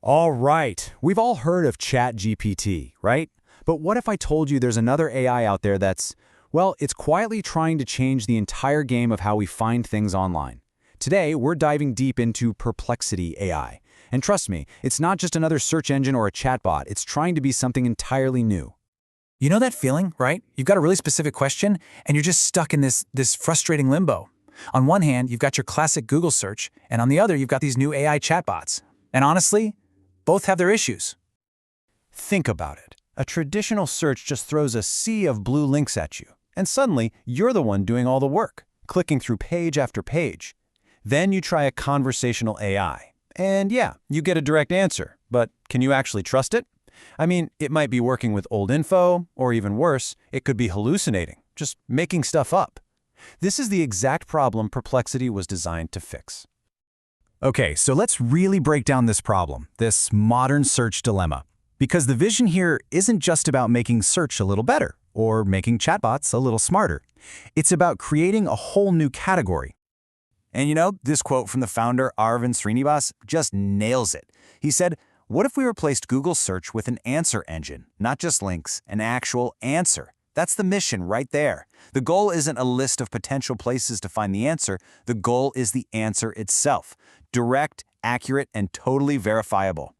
All right, we've all heard of ChatGPT, right? But what if I told you there's another AI out there that's, well, it's quietly trying to change the entire game of how we find things online. Today, we're diving deep into Perplexity AI. And trust me, it's not just another search engine or a chatbot, it's trying to be something entirely new. You know that feeling, right? You've got a really specific question, and you're just stuck in this frustrating limbo. On one hand, you've got your classic Google search, and on the other, you've got these new AI chatbots. And honestly, both have their issues. Think about it. A traditional search just throws a sea of blue links at you, and suddenly, you're the one doing all the work, clicking through page after page. Then you try a conversational AI, and yeah, you get a direct answer, but can you actually trust it? I mean, it might be working with old info, or even worse, it could be hallucinating, just making stuff up. This is the exact problem Perplexity was designed to fix. Okay, so let's really break down this problem, this modern search dilemma. Because the vision here isn't just about making search a little better, or making chatbots a little smarter. It's about creating a whole new category. And you know, this quote from the founder, Arvind Srinivas, just nails it. He said, "What if we replaced Google search with an answer engine? Not just links, an actual answer." That's the mission right there. The goal isn't a list of potential places to find the answer. The goal is the answer itself. Direct, accurate, and totally verifiable.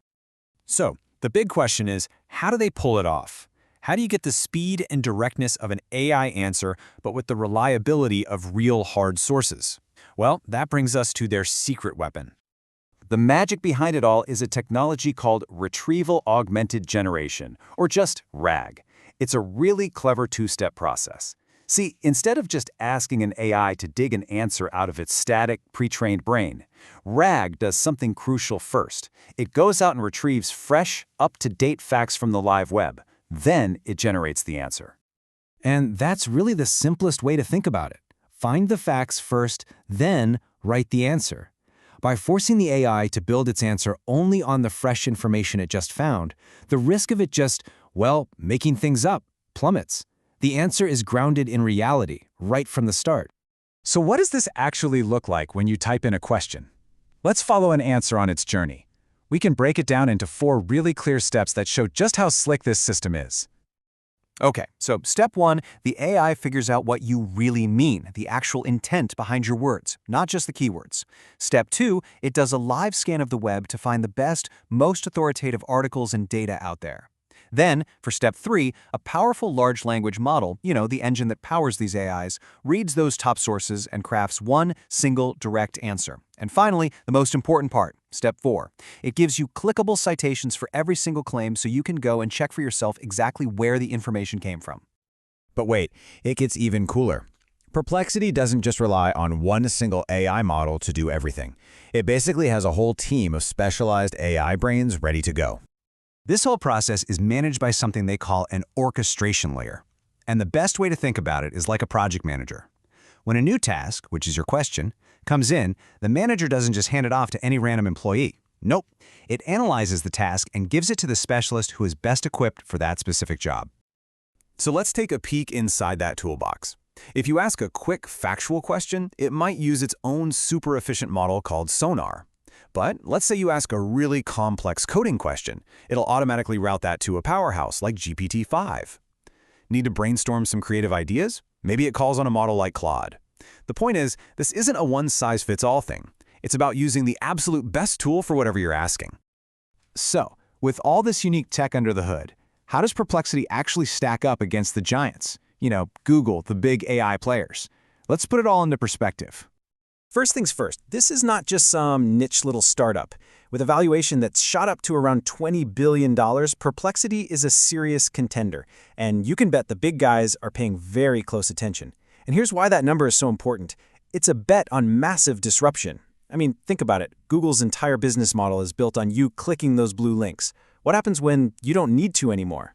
So, the big question is, how do they pull it off? How do you get the speed and directness of an AI answer, but with the reliability of real hard sources? Well, that brings us to their secret weapon. The magic behind it all is a technology called Retrieval Augmented Generation, or just RAG. It's a really clever two-step process. See, instead of just asking an AI to dig an answer out of its static, pre-trained brain, RAG does something crucial first. It goes out and retrieves fresh, up-to-date facts from the live web. Then it generates the answer. And that's really the simplest way to think about it. Find the facts first, then write the answer. By forcing the AI to build its answer only on the fresh information it just found, the risk of it just, well, making things up plummets. The answer is grounded in reality, right from the start. So what does this actually look like when you type in a question? Let's follow an answer on its journey. We can break it down into 4 really clear steps that show just how slick this system is. Okay, so step 1, the AI figures out what you really mean, the actual intent behind your words, not just the keywords. Step 2, it does a live scan of the web to find the best, most authoritative articles and data out there. Then, for step 3, a powerful large language model, the engine that powers these AIs, reads those top sources and crafts one single direct answer. And finally, the most important part, step 4, it gives you clickable citations for every single claim so you can go and check for yourself exactly where the information came from. But wait, it gets even cooler. Perplexity doesn't just rely on one single AI model to do everything. It basically has a whole team of specialized AI brains ready to go. This whole process is managed by something they call an orchestration layer. And the best way to think about it is like a project manager. When a new task, which is your question, comes in, the manager doesn't just hand it off to any random employee. Nope. It analyzes the task and gives it to the specialist who is best equipped for that specific job. So let's take a peek inside that toolbox. If you ask a quick, factual question, it might use its own super efficient model called Sonar. But let's say you ask a really complex coding question. It'll automatically route that to a powerhouse like GPT-5. Need to brainstorm some creative ideas? Maybe it calls on a model like Claude. The point is, this isn't a one-size-fits-all thing. It's about using the absolute best tool for whatever you're asking. So, with all this unique tech under the hood, how does Perplexity actually stack up against the giants? Google, the big AI players. Let's put it all into perspective. First things first, this is not just some niche little startup. With a valuation that's shot up to around $20 billion, Perplexity is a serious contender. And you can bet the big guys are paying very close attention. And here's why that number is so important. It's a bet on massive disruption. I mean, think about it. Google's entire business model is built on you clicking those blue links. What happens when you don't need to anymore?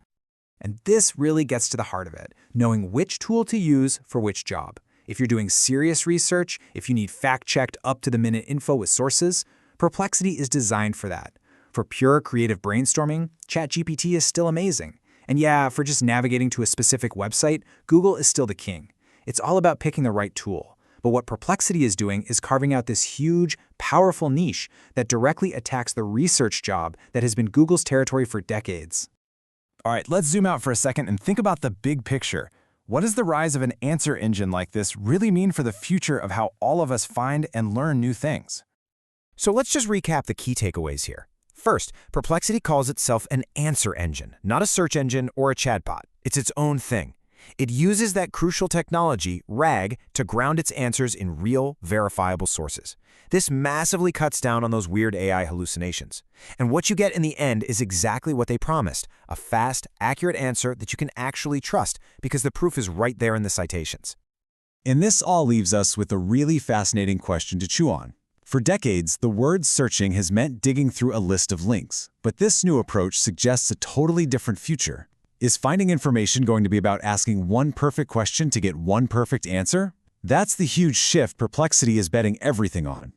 And this really gets to the heart of it, knowing which tool to use for which job. If you're doing serious research, if you need fact-checked, up-to-the-minute info with sources, Perplexity is designed for that. For pure creative brainstorming, ChatGPT is still amazing. And yeah, for just navigating to a specific website, Google is still the king. It's all about picking the right tool. But what Perplexity is doing is carving out this huge, powerful niche that directly attacks the research job that has been Google's territory for decades. All right, let's zoom out for a second and think about the big picture. What does the rise of an answer engine like this really mean for the future of how all of us find and learn new things? So let's just recap the key takeaways here. First, Perplexity calls itself an answer engine, not a search engine or a chatbot. It's its own thing. It uses that crucial technology, RAG, to ground its answers in real, verifiable sources. This massively cuts down on those weird AI hallucinations. And what you get in the end is exactly what they promised, a fast, accurate answer that you can actually trust because the proof is right there in the citations. And this all leaves us with a really fascinating question to chew on. For decades, the word searching has meant digging through a list of links, but this new approach suggests a totally different future. Is finding information going to be about asking one perfect question to get one perfect answer? That's the huge shift Perplexity is betting everything on.